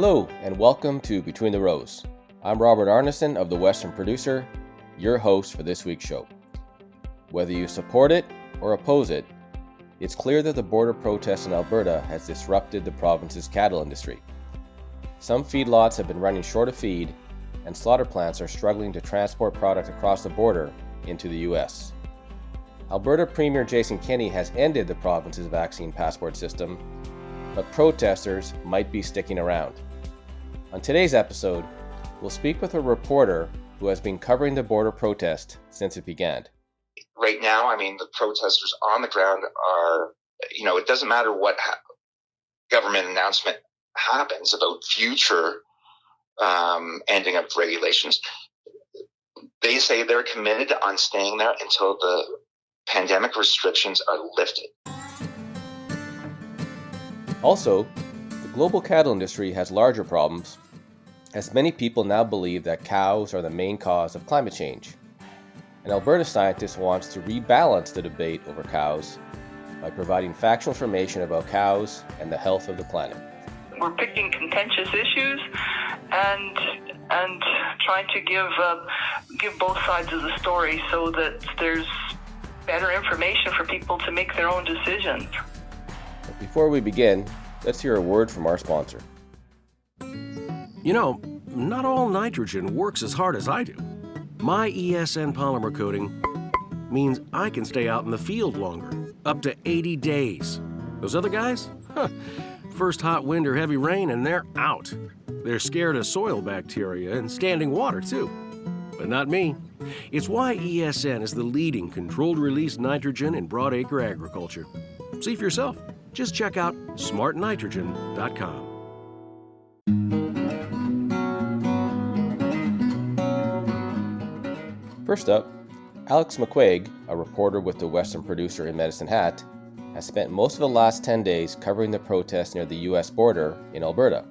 Hello, and welcome to Between the Rows. I'm Robert Arnason of the Western Producer, your host for this week's show. Whether you support it or oppose it, it's clear that the border protest in Alberta has disrupted the province's cattle industry. Some feedlots have been running short of feed, and slaughter plants are struggling to transport product across the border into the U.S. Alberta Premier Jason Kenney has ended the province's vaccine passport system, but protesters might be sticking around. On today's episode, we'll speak with a reporter who has been covering the border protest since it began. Right now, the protesters on the ground are, it doesn't matter what government announcement happens about future ending of regulations. They say they're committed on staying there until the pandemic restrictions are lifted. Also, the global cattle industry has larger problems, as many people now believe that cows are the main cause of climate change. An Alberta scientist wants to rebalance the debate over cows by providing factual information about cows and the health of the planet. We're picking contentious issues and trying to give both sides of the story so that there's better information for people to make their own decisions. But before we begin, let's hear a word from our sponsor. Not all nitrogen works as hard as I do. My ESN polymer coating means I can stay out in the field longer, up to 80 days. Those other guys? First hot wind or heavy rain and they're out. They're scared of soil bacteria and standing water too. But not me. It's why ESN is the leading controlled release nitrogen in broadacre agriculture. See for yourself. Just check out smartnitrogen.com. First up, Alex McQuaig, a reporter with the Western Producer in Medicine Hat, has spent most of the last 10 days covering the protests near the U.S. border in Alberta.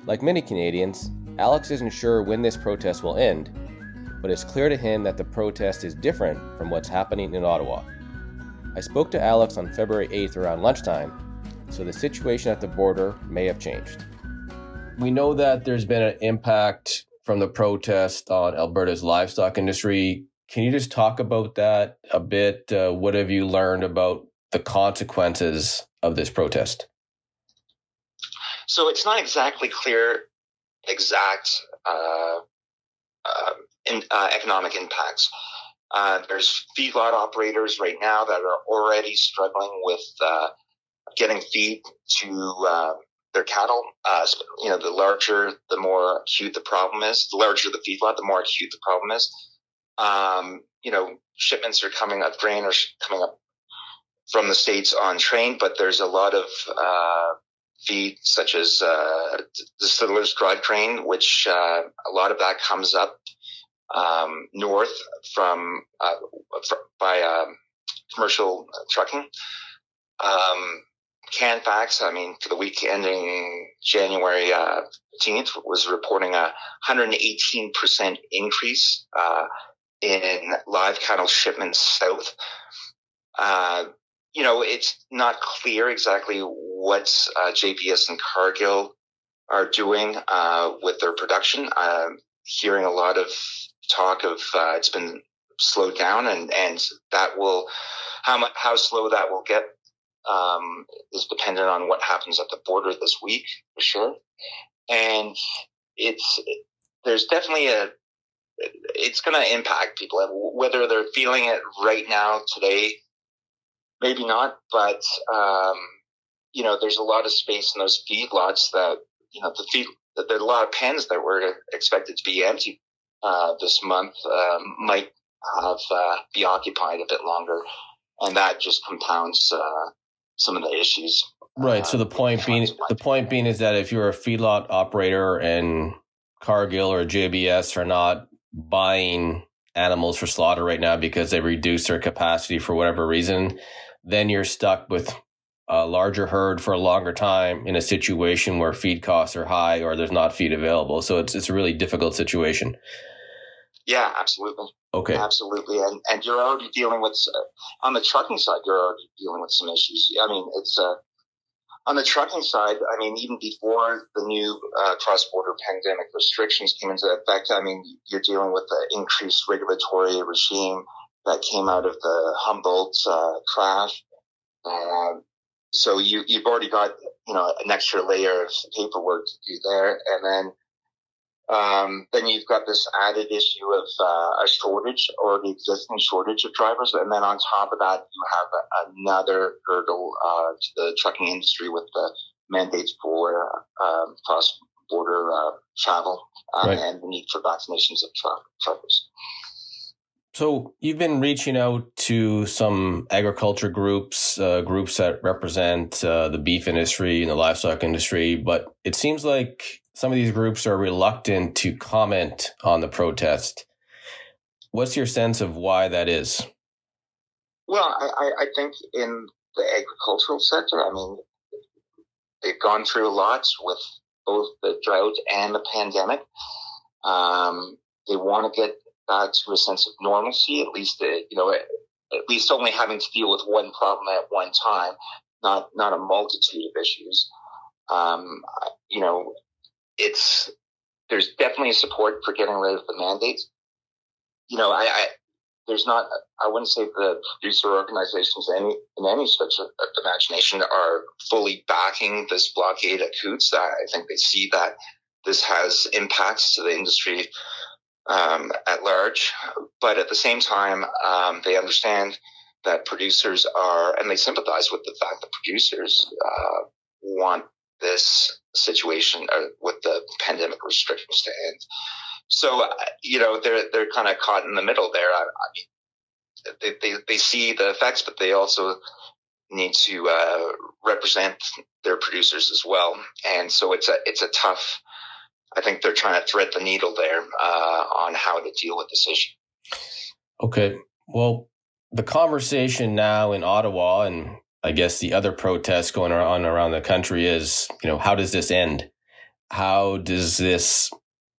Like many Canadians, Alex isn't sure when this protest will end, but it's clear to him that the protest is different from what's happening in Ottawa. I spoke to Alex on February 8th around lunchtime, so the situation at the border may have changed. We know that there's been an impact from the protest on Alberta's livestock industry. Can you just talk about that a bit? What have you learned about the consequences of this protest? So it's not exactly clear exact economic impacts. There's feedlot operators right now that are already struggling with getting feed to their cattle. The larger, the more acute the problem is. The larger the feedlot, the more acute the problem is. Shipments are coming up, grain are coming up from the States on train, but there's a lot of feed, such as distillers' dried grain, which a lot of that comes up north by commercial trucking. Canfax, for the week ending January 15th, was reporting a 118% increase in live cattle shipments south. It's not clear exactly what JBS and Cargill are doing with their production. Hearing a lot of talk of it's been slowed down, and that will how slow that will get is dependent on what happens at the border this week, for sure. And there's definitely it's going to impact people, whether they're feeling it right now today, maybe not, but there's a lot of space in those feedlots that there are a lot of pens that were expected to be empty this month might be occupied a bit longer, and that just compounds some of the issues. Right. So the point being is that if you're a feedlot operator and Cargill or JBS are not buying animals for slaughter right now because they reduced their capacity for whatever reason, then you're stuck with a larger herd for a longer time in a situation where feed costs are high or there's not feed available. So it's a really difficult situation. Yeah, absolutely. Okay. Absolutely. And you're already dealing with, on the trucking side, you're already dealing with some issues. On the trucking side, I mean, even before the new cross-border pandemic restrictions came into effect, I mean, you're dealing with the increased regulatory regime that came out of the Humboldt crash. So you've already got, an extra layer of paperwork to do there. And then you've got this added issue of a shortage or the existing shortage of drivers. And then on top of that, you have another hurdle to the trucking industry with the mandates for cross-border travel and the need for vaccinations of truckers. So you've been reaching out to some agriculture groups that represent the beef industry and the livestock industry, but it seems like some of these groups are reluctant to comment on the protest. What's your sense of why that is? Well, I think in the agricultural sector, I mean, they've gone through a lot with both the drought and the pandemic. They want to get back to a sense of normalcy, at least only having to deal with one problem at one time, not a multitude of issues. There's definitely support for getting rid of the mandates. I wouldn't say the producer organizations in any stretch of the imagination are fully backing this blockade at Coutts. I think they see that this has impacts to the industry at large, but at the same time, they understand that producers and they sympathize with the fact that producers want this situation with the pandemic restrictions to end. So, they're kind of caught in the middle there. I mean, they see the effects, but they also need to represent their producers as well. And so it's a tough. I think they're trying to thread the needle there on how to deal with this issue. Okay. Well, the conversation now in Ottawa and I guess the other protests going on around the country is, how does this end? How does this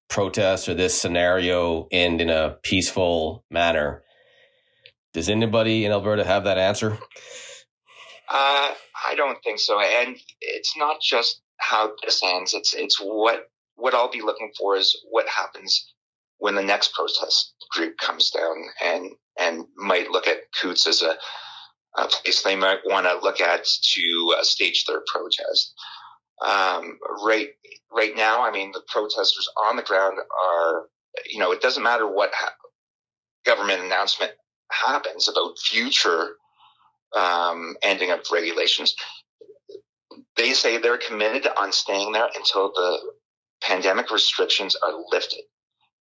protest or this scenario end in a peaceful manner? Does anybody in Alberta have that answer? I don't think so. And it's not just how this ends. It's what I'll be looking for is what happens when the next protest group comes down and might look at Coutts as a place they might want to look at to stage their protest. Right now, I mean, the protesters on the ground are, it doesn't matter what government announcement happens about future ending of regulations. They say they're committed on staying there until the pandemic restrictions are lifted.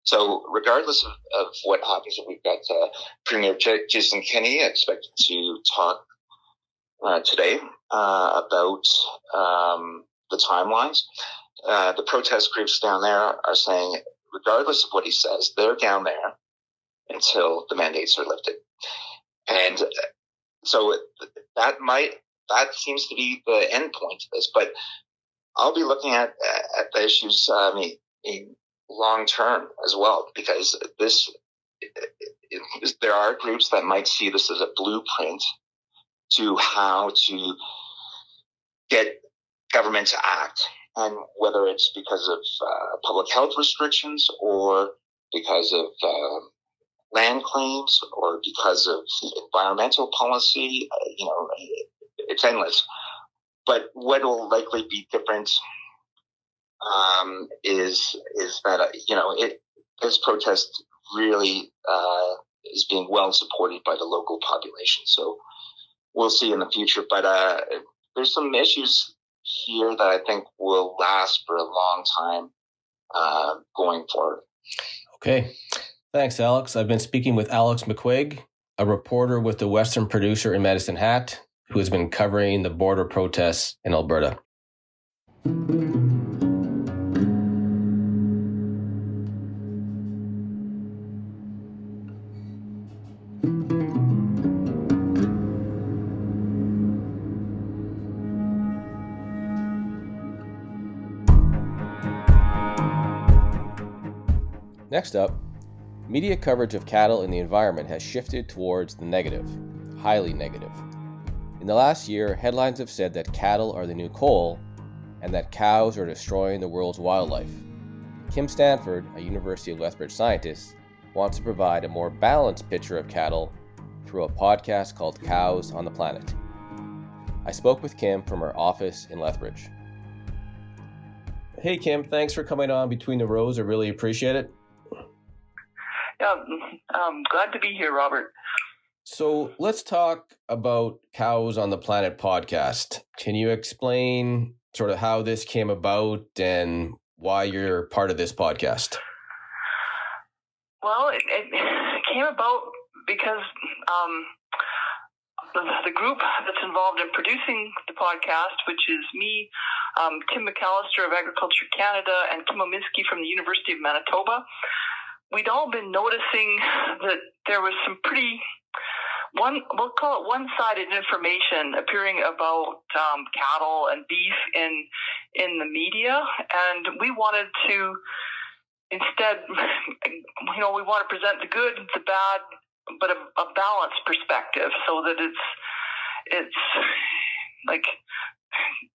So regardless of what happens, we've got Premier Jason Kenney expected to talk today about the timelines. The protest groups down there are saying, regardless of what he says, they're down there until the mandates are lifted. And so that seems to be the end point of this. But I'll be looking at the issues long term as well, because there are groups that might see this as a blueprint to how to get government to act, and whether it's because of public health restrictions or because of land claims or because of environmental policy, it's endless. But what will likely be different is that this protest really is being well supported by the local population. So we'll see in the future. But there's some issues here that I think will last for a long time going forward. Okay. Thanks, Alex. I've been speaking with Alex McQuaig, a reporter with the Western Producer in Medicine Hat, who has been covering the border protests in Alberta. Next up, media coverage of cattle and the environment has shifted towards the negative, highly negative. In the last year, headlines have said that cattle are the new coal and that cows are destroying the world's wildlife. Kim Stanford, a University of Lethbridge scientist, wants to provide a more balanced picture of cattle through a podcast called Cows on the Planet. I spoke with Kim from her office in Lethbridge. Hey Kim, thanks for coming on Between the Rows. I really appreciate it. Yeah, I'm glad to be here, Robert. So let's talk about Cows on the Planet podcast. Can you explain sort of how this came about and why you're part of this podcast? Well, it came about because the group that's involved in producing the podcast, which is me, Tim McAllister of Agriculture Canada, and Kim Ominski from the University of Manitoba, we'd all been noticing that there was some pretty, we'll call it one-sided information appearing about cattle and beef in the media, and we wanted to instead, we want to present the good, the bad, but a balanced perspective, so that it's like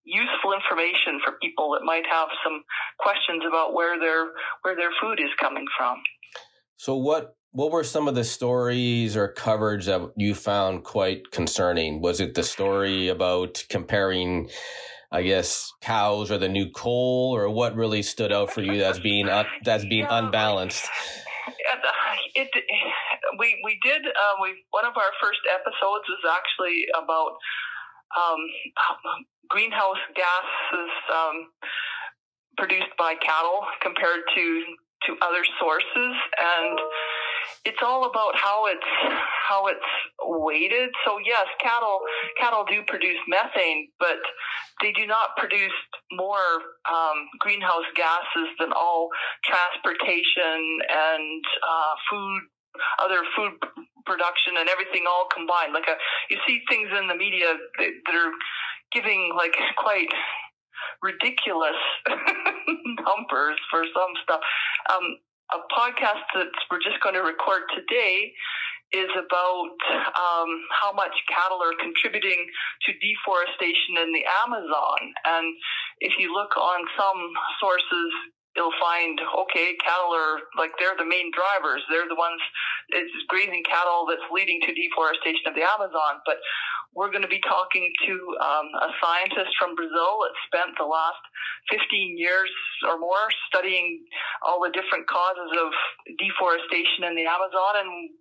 useful information for people that might have some questions about where their food is coming from. So what were some of the stories or coverage that you found quite concerning? Was it the story about comparing, I guess, cows are the new coal, or what really stood out for you that's being unbalanced? We did. One of our first episodes was actually about greenhouse gases produced by cattle compared to other sources, and it's all about how it's weighted. So yes, cattle do produce methane, but they do not produce more greenhouse gases than all transportation and other food production and everything all combined. Like you see things in the media that are giving like quite ridiculous numbers for some stuff. A podcast that we're just going to record today is about how much cattle are contributing to deforestation in the Amazon. And if you look on some sources, you'll find, okay, cattle are like, they're the main drivers. They're the ones, it's grazing cattle that's leading to deforestation of the Amazon. But we're going to be talking to a scientist from Brazil that spent the last 15 years or more studying all the different causes of deforestation in the Amazon. And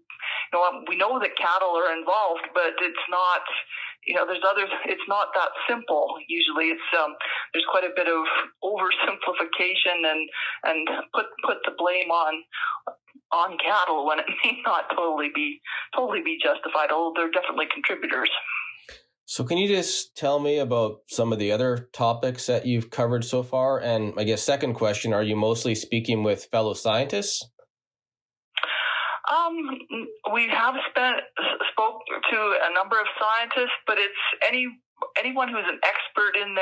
we know that cattle are involved, but it's not, it's not that simple. Usually it's, there's quite a bit of oversimplification and put the blame on cattle when it may not totally be justified, although they're definitely contributors. So can you just tell me about some of the other topics that you've covered so far? And I guess second question, are you mostly speaking with fellow scientists? We have spoke to a number of scientists, but it's anyone who's an expert in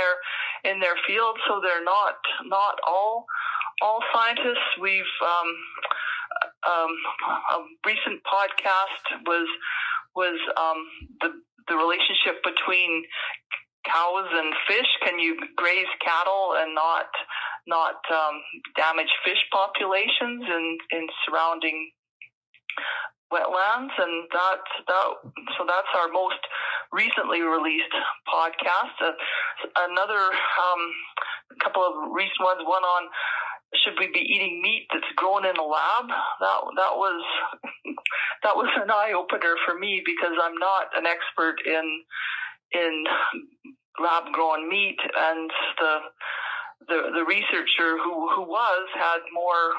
their field. So they're not all scientists. We've a recent podcast was the relationship between cows and fish. Can you graze cattle and not damage fish populations in surrounding wetlands? And so that's our most recently released podcast. Another couple of recent ones, one on should we be eating meat that's grown in a lab? That was an eye opener for me, because I'm not an expert in lab grown meat, and the researcher who was had more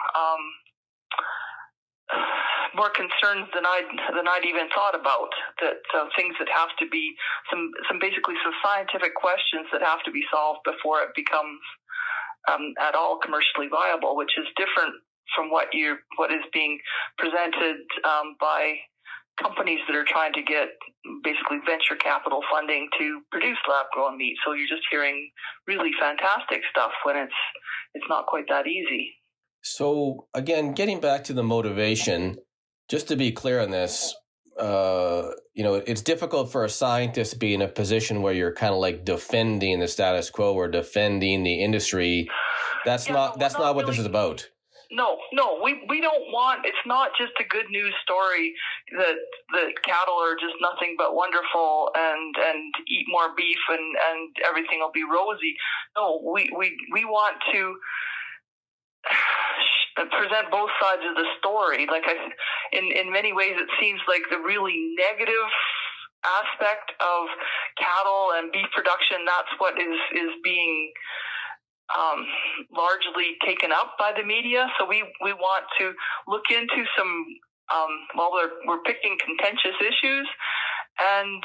concerns than I'd even thought about, that things that have to be some scientific questions that have to be solved before it becomes at all commercially viable, which is different from what is being presented by companies that are trying to get basically venture capital funding to produce lab-grown meat. So you're just hearing really fantastic stuff when it's not quite that easy. So again, getting back to the motivation, just to be clear on this, it's difficult for a scientist to be in a position where you're kind of like defending the status quo or defending the industry. That's not what really, this is about. No, we don't want, it's not just a good news story that cattle are just nothing but wonderful and eat more beef and everything will be rosy. No, we want to present both sides of the story. Like in many ways, it seems like the really negative aspect of cattle and beef production, that's what is being largely taken up by the media. So we want to look into some, we're picking contentious issues and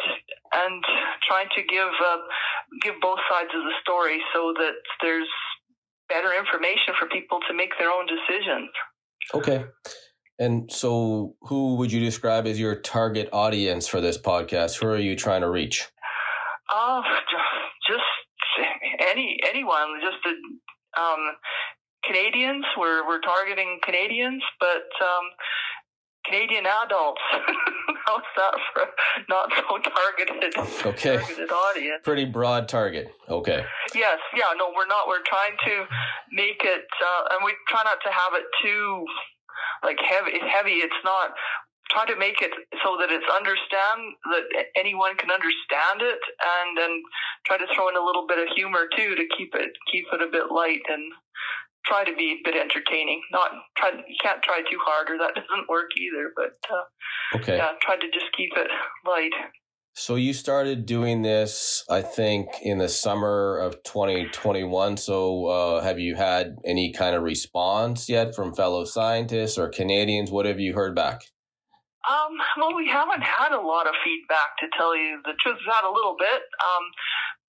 trying to give both sides of the story so that there's better information for people to make their own decisions. Okay. And so who would you describe as your target audience for this podcast? Who are you trying to reach? Just anyone, just Canadians. We're targeting Canadians, but Canadian adults. How's that for not so targeted? Okay. Targeted audience. Pretty broad target. Okay. Yes. Yeah. No, we're not. We're trying to make it, and we try not to have it too heavy. It's not. Try to make it so that that anyone can understand it, and then try to throw in a little bit of humor too to keep it a bit light and try to be a bit entertaining. You can't try too hard or that doesn't work either. But okay. Yeah, try to just keep it light. So you started doing this, I think, in the summer of 2021. So have you had any kind of response yet from fellow scientists or Canadians? What have you heard back? Well, we haven't had a lot of feedback, to tell you the truth. We've had a little bit.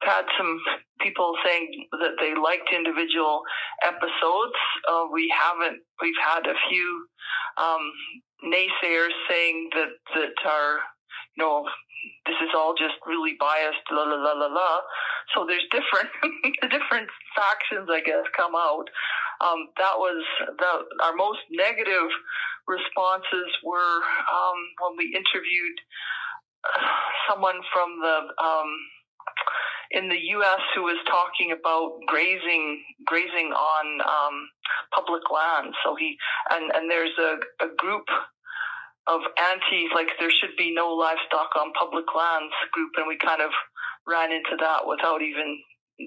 Had some people saying that they liked individual episodes. We've had a few naysayers saying that are, this is all just really biased, la la la la la. So there's different factions, I guess, come out. Our most negative responses were when we interviewed someone from in the U.S. who was talking about grazing on public land. So and there's a group of there should be no livestock on public lands group, and we kind of ran into that without even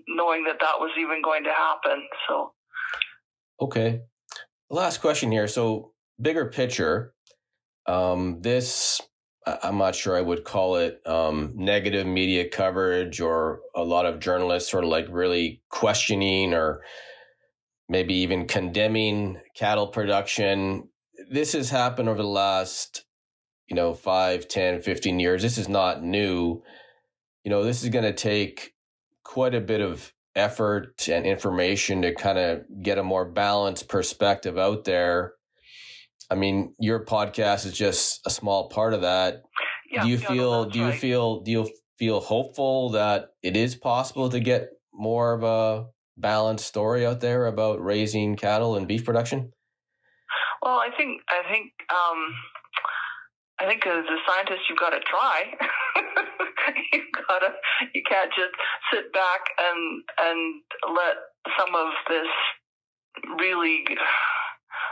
knowing that was even going to happen. So. Okay. Last question here. So bigger picture, this, I'm not sure I would call it negative media coverage or a lot of journalists sort of like really questioning or maybe even condemning cattle production. This has happened over the last, 5, 10, 15 years. This is not new. This is going to take quite a bit of effort and information to kind of get a more balanced perspective out there. I mean, your podcast is just a small part of that. Yeah, do you feel hopeful that it is possible to get more of a balanced story out there about raising cattle and beef production? Well, I think as a scientist, you've got to try. You can't just sit back and let some of this really,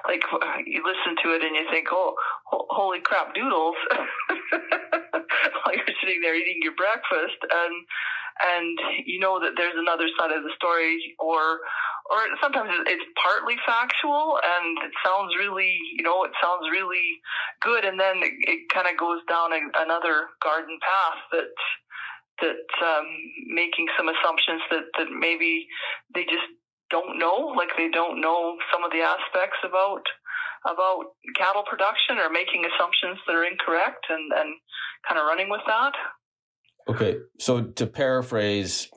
like, you listen to it and you think, oh, holy crap doodles, while you're sitting there eating your breakfast, and you know that there's another side of the story, or sometimes it's partly factual and it sounds really, good, and then it kind of goes down another garden path that making some assumptions that maybe they just don't know, like they don't know some of the aspects about cattle production, or making assumptions that are incorrect and kind of running with that. Okay, so to paraphrase,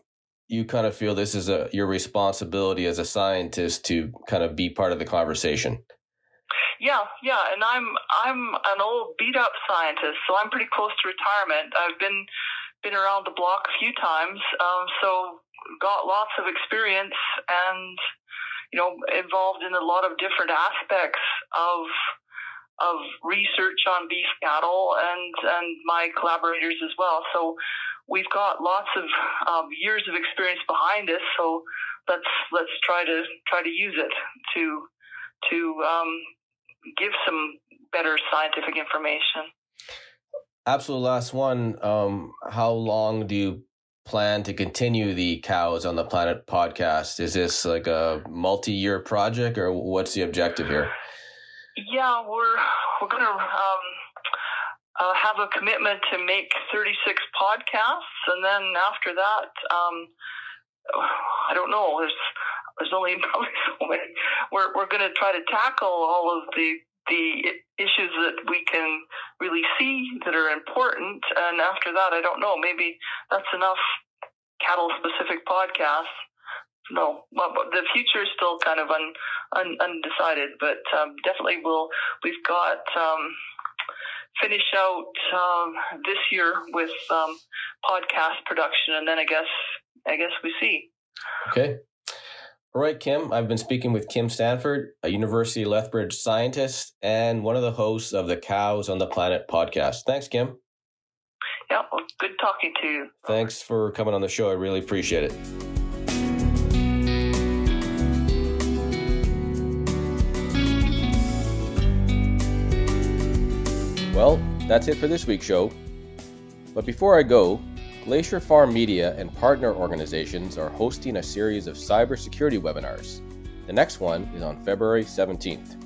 you kind of feel this is your responsibility as a scientist to kind of be part of the conversation. Yeah, and I'm an old beat up scientist, so I'm pretty close to retirement. I've been around the block a few times, so got lots of experience and involved in a lot of different aspects research on beef cattle and my collaborators as well. So we've got lots of years of experience behind us. So let's try to use it to give some better scientific information. Absolute last one. How long do you plan to continue the Cows on the Planet podcast? Is this like a multi-year project, or what's the objective here? Yeah, we're going to have a commitment to make 36 podcasts, and then after that, I don't know. There's only probably so many. We're going to try to tackle all of the issues that we can really see that are important, and after that, I don't know. Maybe that's enough cattle-specific podcasts. No, the future is still kind of undecided, but definitely we've got finish out this year with podcast production, and then I guess we see. Okay. All right, Kim. I've been speaking with Kim Stanford, a University of Lethbridge scientist and one of the hosts of the Cows on the Planet podcast. Thanks, Kim. Yeah, well, good talking to you. Thanks for coming on the show. I really appreciate it. Well, that's it for this week's show. But before I go, Glacier FarmMedia and partner organizations are hosting a series of cybersecurity webinars. The next one is on February 17th.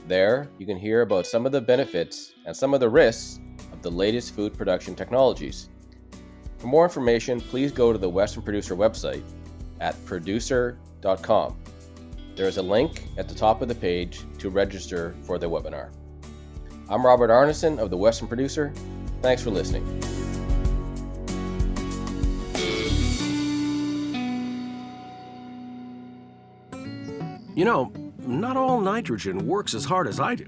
There, you can hear about some of the benefits and some of the risks of the latest food production technologies. For more information, please go to the Western Producer website at producer.com. There is a link at the top of the page to register for the webinar. I'm Robert Arnason of the Western Producer. Thanks for listening. You know, not all nitrogen works as hard as I do.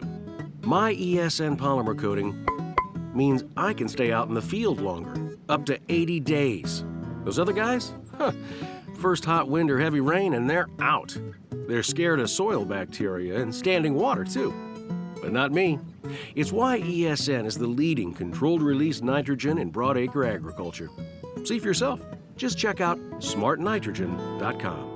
My ESN polymer coating means I can stay out in the field longer, up to 80 days. Those other guys? First hot wind or heavy rain and they're out. They're scared of soil bacteria and standing water too. But not me. It's why ESN is the leading controlled release nitrogen in broadacre agriculture. See for yourself. Just check out smartnitrogen.com.